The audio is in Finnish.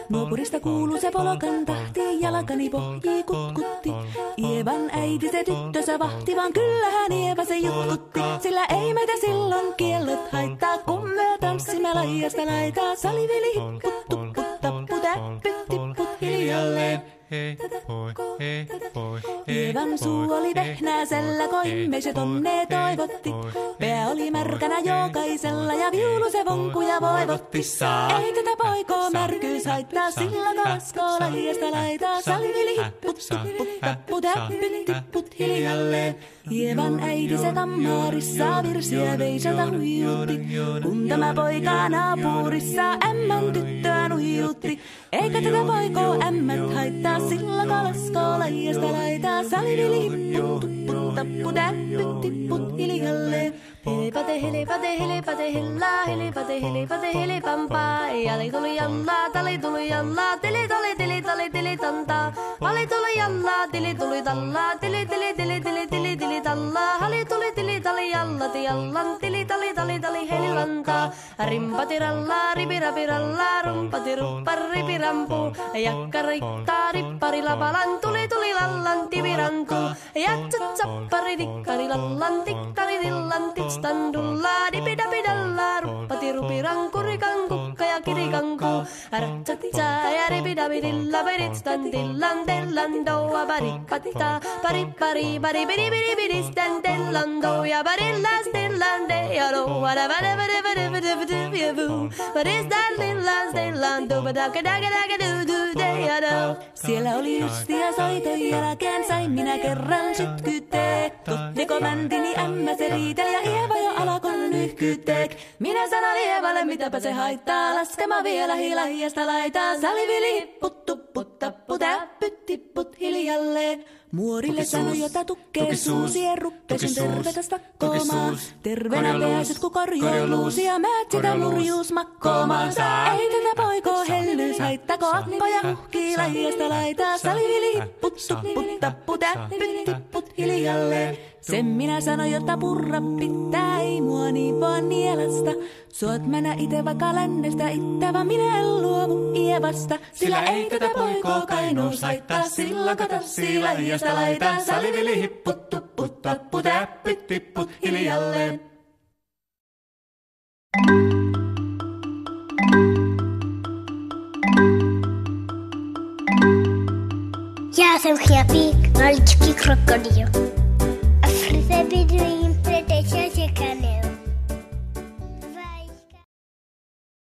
Nuopurista kuuluu se polokan tahti, jalkani pohjii kutkutti. Ievan äiti se tyttönsä vahti, vaan kyllähän Ieva se jutkutti. Sillä ei meitä silloin kiellot haittaa, kun me tanssimme laijasta laitaa. Salivili hipput, tupput, tapput, täppyt, tipput hiljalleen. Ievan suu oli vehnäisellä, koimme se tonne toivotti. Pää oli märkänä jokaisella ja viulu se vonkuja voivotti. Ei tätä poikoo märkyys haittaa, sillä kalaskoo laijasta laitaa. Salivili hipput, tupput, tapput, täppyt, tipput hiljalleen. Ievan äiti se kammarissa virsiä veisalta huijutti. Kun tämä poika naapurissa ämmän tyttöä nuijutti. Eikä tätä poikoo ämmät haittaa, sillä kalaskoo laijasta laitaa. Salivili hipput, tupput, tapput, täppyt, tipput hiljalleen. Helipate, helipate, helipate, hellaa, helipate, helipate, helipampaa. Jali tuli jallaa, tali tuli jallaa, tili tuli, tili tuli, tili tantaa. Ali tuli jallaa, tili tuli tallaa, tili tili, tili tili, tili tili tallaa. Hali tuli, tili tali jallati jallan, tili tali, tali tali, helilantaa. Rimpati rallaa, ripirapi rallaa, rumpati ruppar, ripirampu. Jakka riittaa, rippari lapalan, tuli tuli lallan, tivirantu. Jatsat sappari, tikkari lallan, tikkari tillan, standulla dipidapidalla ruppati rupiranku rikanku ja kirikanku ratsatsa ja ripidapidilla peritstandillan dellandoa parippatta parippari paripiripiripiri standellando ja parillas dellande ja roa What is that lillas dellando badakadakadakadudu deyado. Siellä oli justia soiton jälkeen sain minä kerran sytkyteek. Totteko mäntini ämmä se riiteli ja Ieva jo alakon nyhkyteek. Minä sanon Ievalle mitäpä se haittaa, laskema vielä hilahiasta laitaa. Salivili hipput, tupput, tapput, täppyt, tipput hiljalleen. Muorille sanoi jota tukkee suusi ja ruppesin tervetä stakkomaa. Terveenä pääset ku korjouluusi ja määt sitä murjuus makkomaa. Ei tätä poikoo hellyys haittako akkoja huhkii laijasta laitaa. Salivili hipput, tupput, tapput, täppyt, tipput hiljalleen. Sen minä sanoin, jotta purra pitää, ei mua niin vaan nielasta. Suot mänä ite vaikka lännestä ittävä, minä en luovu Ievasta. Sillä ei tätä poikoo kainuus haittaa, sillä katassi laijasta laitaa. Salivili hipput, tupput, tapput, täppyt, tipput hiljalleen. Ja jsem chtěla pík, maličký krokodýl.